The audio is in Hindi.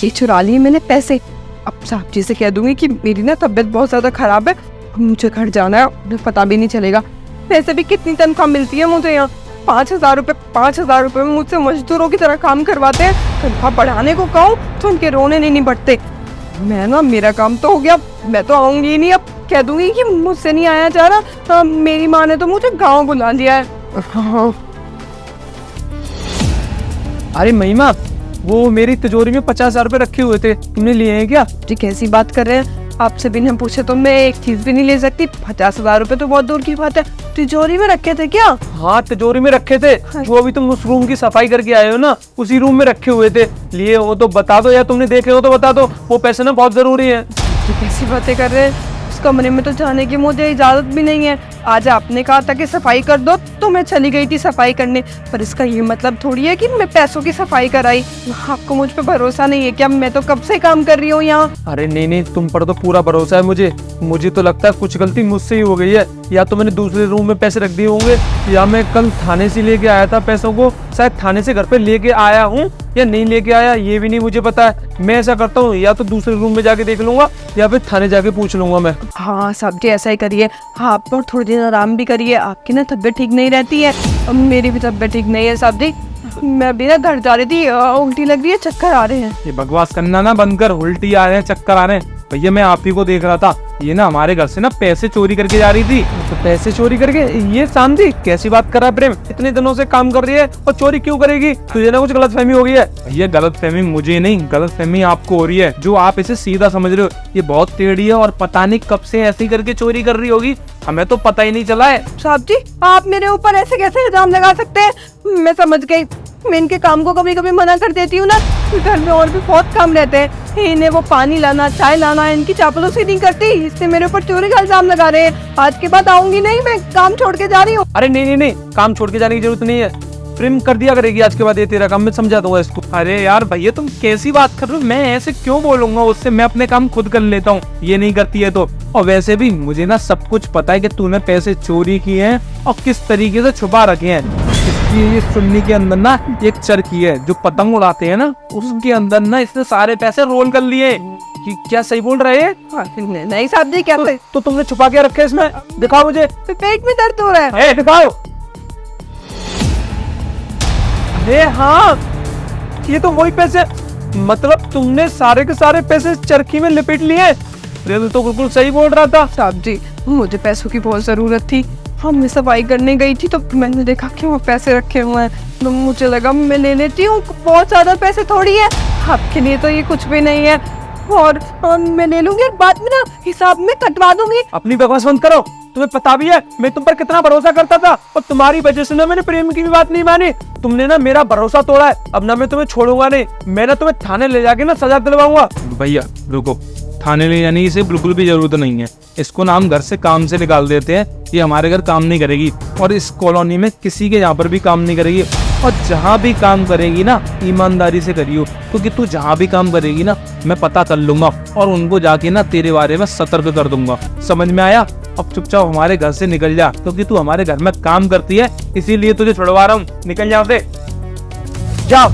ये चुरा लिए मैंने पैसे। अब साहब जी से कह दूंगी कि मेरी ना तबीयत बहुत ज़्यादा ख़राब है, मुझे घर जाना है, उन्हें पता भी नहीं चलेगा। वैसे भी कितनी तनख्वाह मिलती है मुझे यहाँ, 5,000 रुपये। 5,000 रुपये में मुझसे मजदूरों की तरह काम करवाते हैं। तनख्वाह बढ़ाने को कहूँ तो उनके रोने नहीं निपटते। मैं ना, मेरा काम तो हो गया, मैं तो आऊँगी ही नहीं। अब कह दूंगी कि मुझसे नहीं आया जा रहा, मेरी माँ ने तो मुझे गाँव बुला लिया है। हाँ। अरे महिमा, वो मेरी तिजोरी में 50,000 रुपए रखे हुए थे, तुमने लिए हैं क्या? जी कैसी बात कर रहे हैं, आपसे बिना पूछे तो मैं एक चीज भी नहीं ले सकती। 50,000 रुपए तो बहुत दूर की बात है, तिजोरी में रखे थे क्या? हाँ, तिजोरी में रखे थे। जो अभी तुम उस रूम की सफाई करके आए हो ना, उसी रूम में रखे हुए थे। लिए हो तो बता दो, या तुमने देखे हो तो बता दो, वो पैसे ना बहुत जरूरी है। जी कैसी बातें कर रहे हैं, उस कमरे में तो जाने की मुझे इजाजत भी नहीं है। आज आपने कहा था कि सफाई कर दो तो मैं चली गई थी सफाई करने, पर इसका ये मतलब थोड़ी है कि मैं पैसों की सफाई कराई। आपको मुझ पे भरोसा नहीं है क्या? मैं तो कब से काम कर रही हूँ यहाँ। अरे नहीं, तुम पर तो पूरा भरोसा है मुझे तो लगता है कुछ गलती मुझसे ही हो गई है। या तो मैंने दूसरे रूम में पैसे रख दिए होंगे, या मैं कल थाने से लेके आया था पैसों को, शायद थाने से घर पे लेके आया हूँ या नहीं लेके आया ये भी नहीं मुझे पता है। मैं ऐसा करता हूँ, या तो दूसरे रूम में जाके देख लूंगा या फिर थाने जाके पूछ लूंगा मैं। हाँ साहब जी, ऐसा ही करिए। हाँ, आप और थोड़ी देर आराम भी करिए, आपकी ना तबीयत ठीक नहीं रहती है, और मेरी भी तबीयत ठीक नहीं है साहब जी। मैं भी ना घर जा रही थी, उल्टी लग रही है, चक्कर आ रहे हैं। ये बकवास करना ना बंद कर, उल्टी आ रहे हैं, चक्कर आ रहे हैं। भैया मैं आप ही को देख रहा था, ये ना हमारे घर से ना पैसे चोरी करके जा रही थी। तो पैसे चोरी करके? ये शांति कैसी बात कर रहा है प्रेम, इतने दिनों से काम कर रही है और चोरी क्यों करेगी? तुझे ना कुछ गलतफहमी हो गई है। ये गलतफहमी मुझे नहीं, गलतफहमी आपको हो रही है, जो आप इसे सीधा समझ रहे हो। ये बहुत टेढ़ी है और पता नहीं कब से ऐसी करके चोरी कर रही होगी, हमें तो पता ही नहीं चला है। साहब जी, आप मेरे ऊपर ऐसे कैसे इल्जाम लगा सकते हैं? मैं समझ गई, मैं इनके काम को कभी कभी मना कर देती हूँ ना, घर में और भी बहुत काम रहते हैं। इन्हें वो पानी लाना, चाय लाना, इनकी चापलूसी नहीं करती, इससे मेरे ऊपर चोरी का इल्जाम लगा रहे हैं। आज के बाद आऊंगी नहीं, मैं काम छोड़ के जा रही हूँ। अरे नहीं, काम छोड़ के जाने की जरूरत नहीं है, प्रेम कर दिया करेगी आज के बाद, ये तेरा काम, मैं समझा दूंगा इसको। अरे यार भैया तुम कैसी बात कर रहे हो, मैं ऐसे क्यों बोलूंगा उससे, मैं अपने काम खुद कर लेता हूँ, ये नहीं करती है तो। और वैसे भी मुझे ना सब कुछ पता है कि तूने पैसे चोरी किए हैं और किस तरीके से छुपा रखे हैं। ये सुन्नी के अंदर ना एक चरखी है, जो पतंग उड़ाते हैं ना, उसके अंदर ना इसने सारे पैसे रोल कर लिए। क्या सही बोल रहे हैं? नहीं साहब जी, कैसे? तो तुमने छुपा के रखे इसमें, दिखाओ मुझे। पेट में दर्द हो रहा है। दिखाओ। अरे हाँ, ये तो वही पैसे, मतलब तुमने सारे के सारे पैसे चरखी में लपेट लिए। तो बिल्कुल सही बोल रहा था। साहब जी, मुझे पैसों की बहुत जरूरत थी, मैं सफाई करने गई थी तो मैंने देखा कि वो पैसे रखे हुए हैं, तो मुझे लगा मैं ले लेती हूँ, बहुत ज्यादा पैसे थोड़ी है, आपके लिए तो ये कुछ भी नहीं है। और मैं ले लूंगी, बाद में ना हिसाब में कटवा दूंगी। अपनी बकवास बंद करो, तुम्हें पता भी है मैं तुम पर कितना भरोसा करता था, और तुम्हारी वजह से ना मैंने प्रेम की भी बात नहीं मानी। तुमने ना मेरा भरोसा तोड़ा है, अब ना मैं तुम्हें छोड़ूंगा नहीं, मैं ना तुम्हें थाने ले जाके ना सजा दिलवाऊंगा। भैया रुको, थाने ले जाने की बिल्कुल भी जरूरत नहीं है, इसको ना हम घर से काम से निकाल देते हैं, ये हमारे घर काम नहीं करेगी और इस कॉलोनी में किसी के यहाँ पर भी काम नहीं करेगी। और जहाँ भी काम करेगी ना ईमानदारी से करियो, क्योंकि तू जहाँ भी काम करेगी ना मैं पता कर लूंगा और उनको जाके ना तेरे बारे में सतर्क कर दूंगा। समझ में आया? अब चुपचाप हमारे घर से निकल जा, क्योंकि तू हमारे घर में काम करती है, इसीलिए तुझे छुड़वा रहा हूँ। निकल जा से, जाओ।